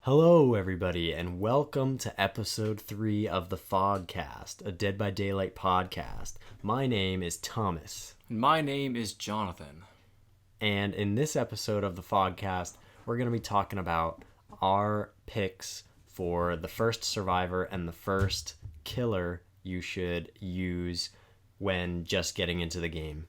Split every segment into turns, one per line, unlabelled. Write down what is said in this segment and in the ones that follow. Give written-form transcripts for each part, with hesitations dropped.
Hello, everybody, and welcome to episode 3 of the Fogcast, a Dead by Daylight podcast. My name is Thomas.
My name is Jonathan.
And in this episode of the Fogcast, we're going to be talking about our picks for the first survivor and the first killer you should use when just getting into the game.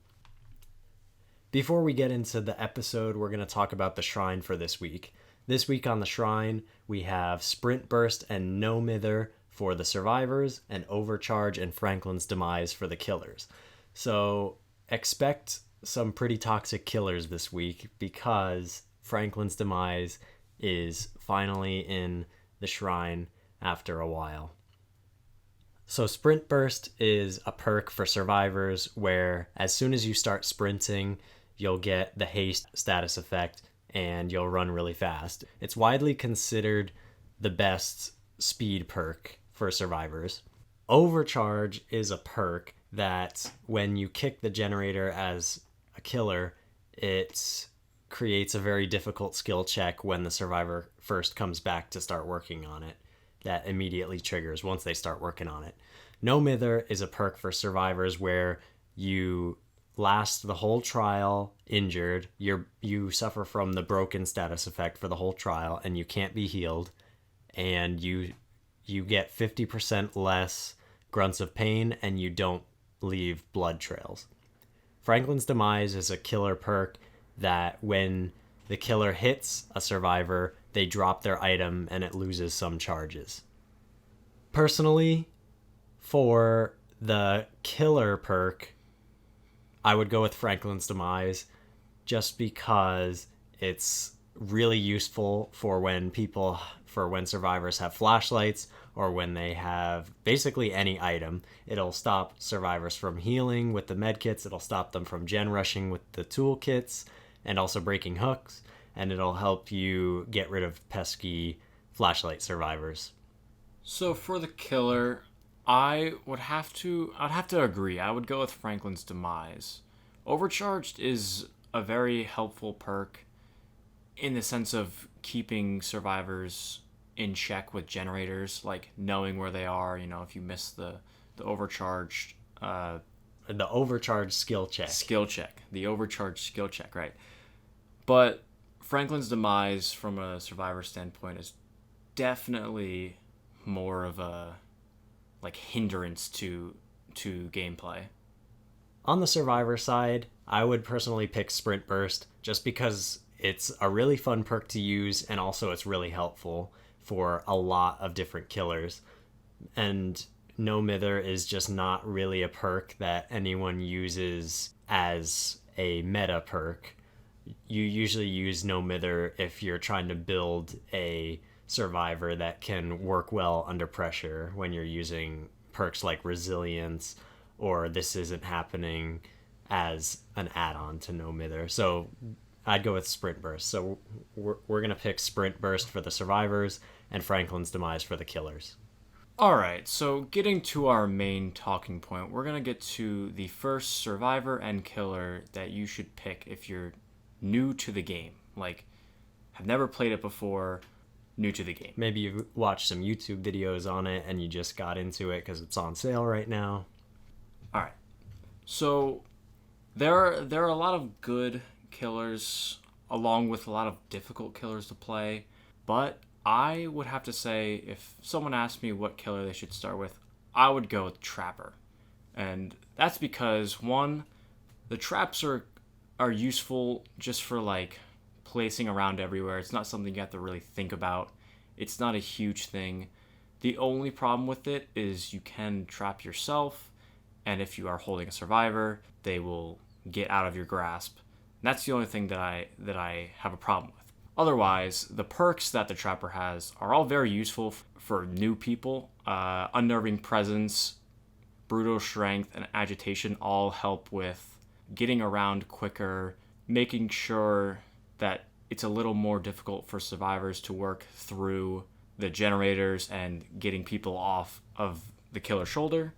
Before we get into the episode, we're going to talk about the shrine for this week. This week on the shrine, we have Sprint Burst and No Mither for the survivors, and Overcharge and Franklin's Demise for the killers. So expect some pretty toxic killers this week because Franklin's Demise is finally in the shrine after a while. So Sprint Burst is a perk for survivors where as soon as you start sprinting, you'll get the haste status effect and you'll run really fast. It's widely considered the best speed perk for survivors. Overcharge is a perk that when you kick the generator as a killer, it creates a very difficult skill check when the survivor first comes back to start working on it. That immediately triggers once they start working on it. No Mither is a perk for survivors where you last the whole trial injured. You suffer from the broken status effect for the whole trial and you can't be healed, and you get 50% less grunts of pain and you don't leave blood trails. Franklin's Demise is a killer perk that when the killer hits a survivor, they drop their item and it loses some charges. Personally, for the killer perk, I would go with Franklin's Demise just because it's really useful for when survivors have flashlights or when they have basically any item. It'll stop survivors from healing with the medkits, it'll stop them from gen rushing with the toolkits and also breaking hooks, and it'll help you get rid of pesky flashlight survivors.
So for the killer, I'd have to agree. I would go with Franklin's Demise. Overcharged is a very helpful perk in the sense of keeping survivors in check with generators, like knowing where they are, if you miss the overcharged
The overcharge skill check.
The overcharged skill check, right? But Franklin's Demise from a survivor standpoint is definitely more of a hindrance to gameplay.
On the survivor side, I would personally pick Sprint Burst just because it's a really fun perk to use and also it's really helpful for a lot of different killers. And No Mither is just not really a perk that anyone uses as a meta perk. You usually use No Mither if you're trying to build a survivor that can work well under pressure when you're using perks like Resilience or This Isn't Happening as an add-on to No Mither. So I'd go with Sprint Burst. So we're going to pick Sprint Burst for the survivors and Franklin's Demise for the killers.
Alright, so getting to our main talking point, we're going to get to the first survivor and killer that you should pick if you're new to the game. Have never played it before, new to the game.
Maybe you've watched some YouTube videos on it and you just got into it because it's on sale right now.
All right. So there are a lot of good killers along with a lot of difficult killers to play, but I would have to say if someone asked me what killer they should start with, I would go with Trapper. And that's because one, the traps are useful just for placing around everywhere. It's not something you have to really think about. It's not a huge thing. The only problem with it is you can trap yourself, and if you are holding a survivor, they will get out of your grasp. And that's the only thing that I have a problem with. Otherwise, the perks that the Trapper has are all very useful for new people. Unnerving Presence, Brutal Strength, and Agitation all help with getting around quicker, making sure that it's a little more difficult for survivors to work through the generators and getting people off of the killer's shoulder.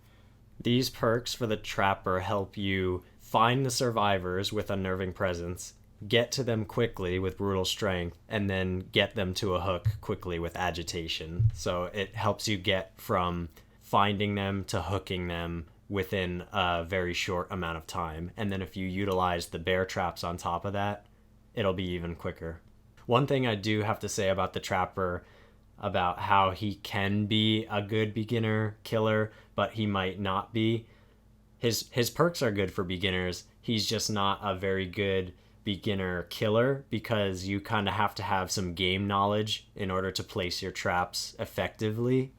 These perks for the Trapper help you find the survivors with Unnerving Presence, get to them quickly with brutal strength, and then get them to a hook quickly with agitation. So it helps you get from finding them to hooking them within a very short amount of time. And then if you utilize the bear traps on top of that, it'll be even quicker. One thing I do have to say about the trapper, about how he can be a good beginner killer, but he might not be. His perks are good for beginners. He's just not a very good beginner killer because you kind of have to have some game knowledge in order to place your traps effectively.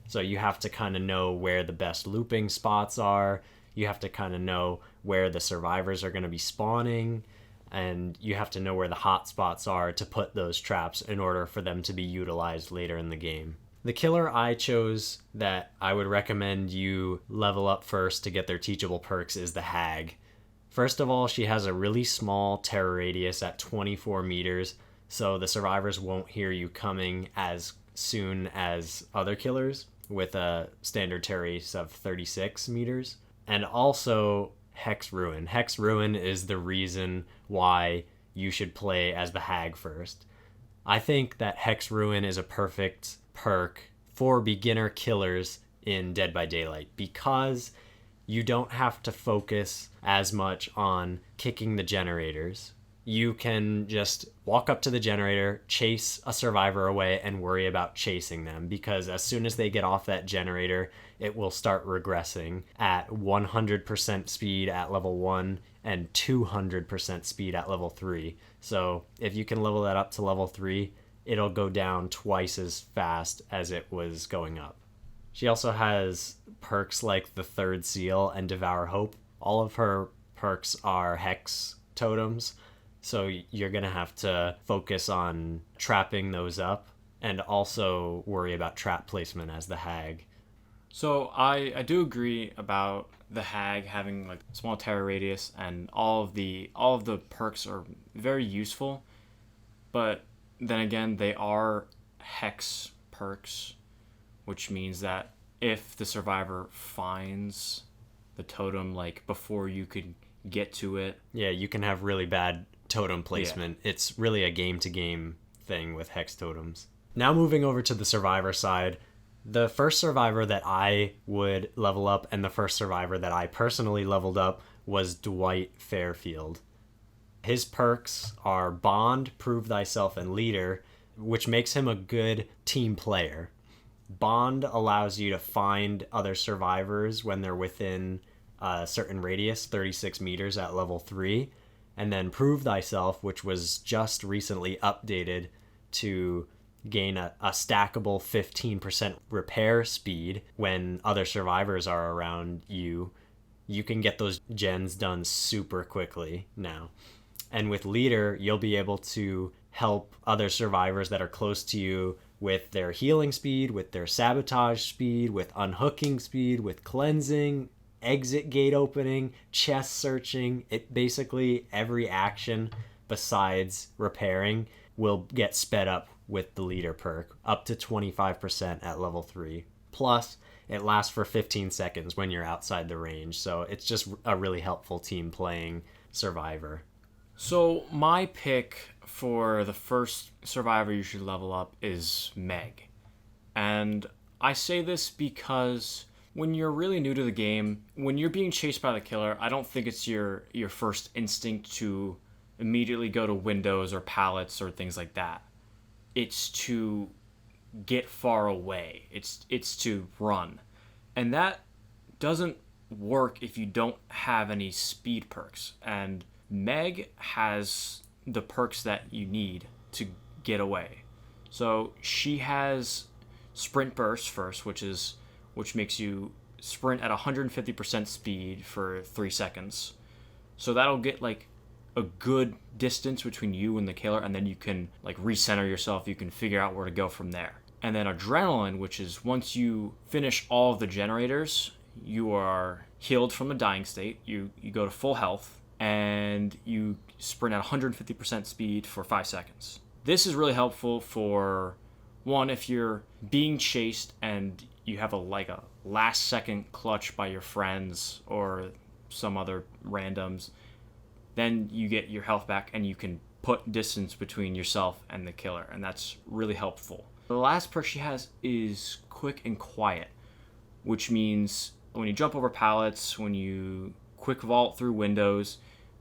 So you have to kind of know where the best looping spots are. You have to kind of know where the survivors are going to be spawning. And you have to know where the hot spots are to put those traps in order for them to be utilized later in the game. The killer I chose that I would recommend you level up first to get their teachable perks is the Hag. First of all, she has a really small terror radius at 24 meters, so the survivors won't hear you coming as soon as other killers with a standard terror radius of 36 meters. And also Hex Ruin. Hex Ruin is the reason why you should play as the Hag first. I think that Hex Ruin is a perfect perk for beginner killers in Dead by Daylight because you don't have to focus as much on kicking the generators. You can just walk up to the generator, chase a survivor away, and worry about chasing them, because as soon as they get off that generator, it will start regressing at 100% speed at level 1 and 200% speed at level 3. So if you can level that up to level 3, it'll go down twice as fast as it was going up. She also has perks like the Third Seal and Devour Hope. All of her perks are hex totems, so you're going to have to focus on trapping those up and also worry about trap placement as the Hag.
So I do agree about the Hag having like small terror radius, and all of the perks are very useful, but then again they are hex perks, which means that if the survivor finds the totem like before you could get to it,
yeah, you can have really bad totem placement. Yeah. It's really a game to game thing with hex totems. Now moving over to the survivor side, the first survivor that I would level up and the first survivor that I personally leveled up was Dwight Fairfield. His perks are Bond, Prove Thyself, and Leader, which makes him a good team player. Bond allows you to find other survivors when they're within a certain radius, 36 meters at level 3. And then Prove Thyself, which was just recently updated to gain a stackable 15% repair speed when other survivors are around you. You can get those gens done super quickly now. And with Leader, you'll be able to help other survivors that are close to you with their healing speed, with their sabotage speed, with unhooking speed, with cleansing, exit gate opening, chest searching. It basically every action besides repairing will get sped up with the Leader perk, up to 25% at level 3. Plus, it lasts for 15 seconds when you're outside the range, so it's just a really helpful team playing survivor.
So my pick for the first survivor you should level up is Meg. And I say this because when you're really new to the game, when you're being chased by the killer, I don't think it's your first instinct to immediately go to windows or pallets or things like that. It's to get far away. It's to run. And that doesn't work if you don't have any speed perks. And Meg has the perks that you need to get away. So she has Sprint Burst first, which makes you sprint at 150% speed for 3 seconds. So that'll get like a good distance between you and the killer, and then you can like recenter yourself. You can figure out where to go from there. And then Adrenaline, which is once you finish all of the generators, you are healed from a dying state. You go to full health, and you sprint at 150% speed for 5 seconds. This is really helpful for, one, if you're being chased and you have a last second clutch by your friends or some other randoms, then you get your health back and you can put distance between yourself and the killer, and that's really helpful. The last perk she has is Quick and Quiet, which means when you jump over pallets, when you quick vault through windows,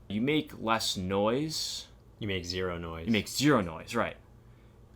you make less noise.
You make zero noise.
You make zero noise, right.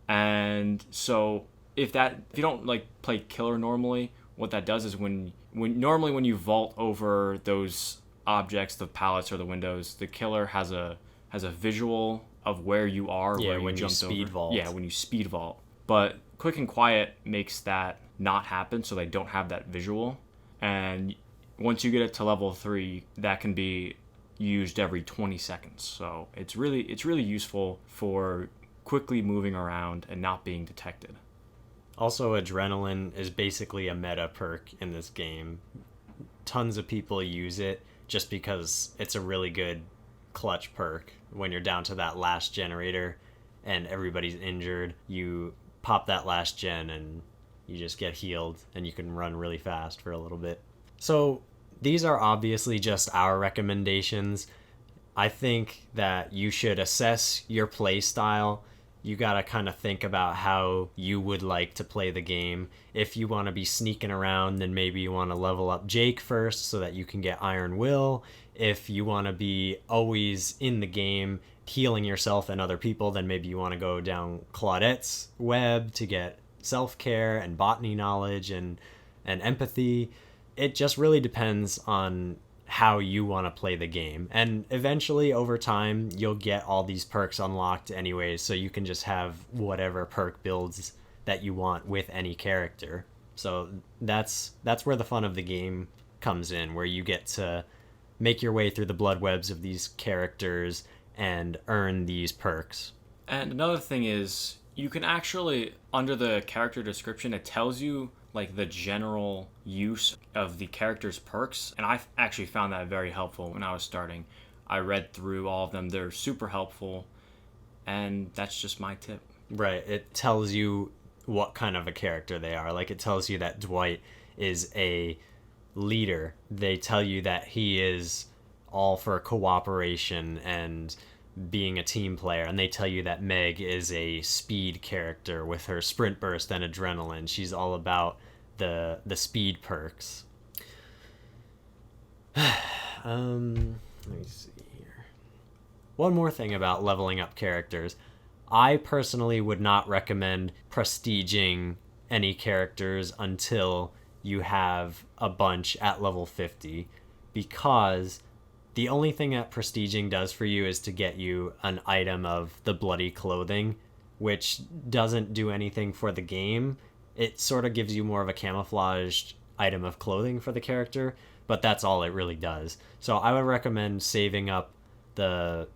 And so if you don't like play killer normally, what that does is when you vault over those objects, the pallets or the windows, the killer has a visual of where you are.
Yeah,
where
when you
jumped
speed
over.
vault.
Yeah, when you speed vault. But Quick and Quiet makes that not happen, so they don't have that visual. And once you get it to level 3, that can be used every 20 seconds. So it's really useful for quickly moving around and not being detected.
Also, Adrenaline is basically a meta perk in this game. Tons of people use it just because it's a really good clutch perk. When you're down to that last generator and everybody's injured, you pop that last gen and you just get healed and you can run really fast for a little bit. So these are obviously just our recommendations. I think that you should assess your play style. You gotta kind of think about how you would like to play the game. If you want to be sneaking around, then maybe you want to level up Jake first so that you can get Iron Will. If you want to be always in the game healing yourself and other people, then maybe you want to go down Claudette's web to get self-care and botany knowledge and empathy. It just really depends on how you want to play the game. And eventually, over time, you'll get all these perks unlocked anyways, so you can just have whatever perk builds that you want with any character. So that's where the fun of the game comes in, where you get to make your way through the blood webs of these characters and earn these perks.
And another thing is, you can actually, under the character description, it tells you like the general use of the character's perks, and I actually found that very helpful when I was starting. I read through all of them. They're super helpful, and that's just my tip.
Right. It tells you what kind of a character they are. Like, it tells you that Dwight is a leader. They tell you that he is all for cooperation and being a team player, and they tell you that Meg is a speed character with her sprint burst and adrenaline. She's all about the speed perks. Let me see here. One more thing about leveling up characters. I personally would not recommend prestiging any characters until you have a bunch at level 50, because the only thing that prestiging does for you is to get you an item of the bloody clothing, which doesn't do anything for the game. It sort of gives you more of a camouflaged item of clothing for the character, but that's all it really does. So I would recommend saving up the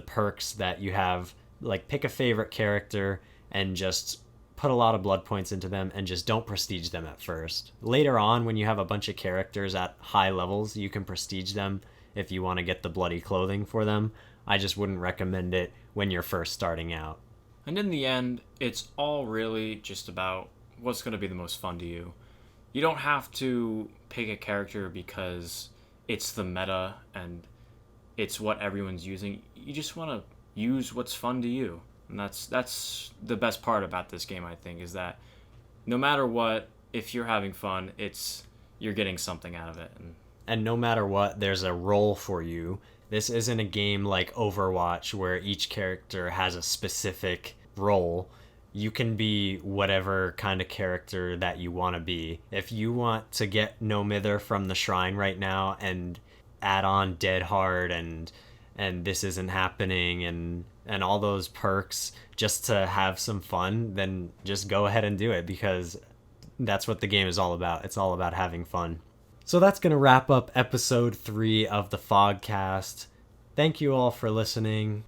perks that you have. Like, pick a favorite character and just put a lot of blood points into them, and just don't prestige them at first. Later on, when you have a bunch of characters at high levels, you can prestige them if you want to get the bloody clothing for them. I just wouldn't recommend it when you're first starting out.
And in the end, it's all really just about what's going to be the most fun to you. You don't have to pick a character because it's the meta and it's what everyone's using. You just want to use what's fun to you. And that's the best part about this game, I think, is that no matter what, if you're having fun, you're getting something out of it.
And no matter what, there's a role for you. This isn't a game like Overwatch where each character has a specific role. You can be whatever kind of character that you want to be. If you want to get No Mither from the shrine right now and add on Dead Hard and This Isn't Happening and all those perks just to have some fun, then just go ahead and do it, because that's what the game is all about. It's all about having fun. So that's going to wrap up episode 3 of the Fogcast. Thank you all for listening.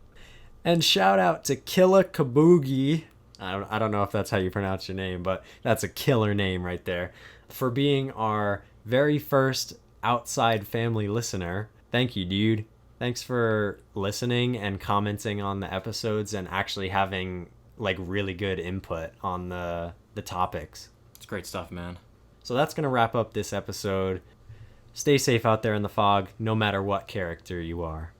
And shout out to Killa Kabugi. I don't know if that's how you pronounce your name, but that's a killer name right there, for being our very first outside family listener. Thank you, dude. Thanks for listening and commenting on the episodes and actually having like really good input on the topics.
It's great stuff, man.
So that's going to wrap up this episode. Stay safe out there in the fog, no matter what character you are.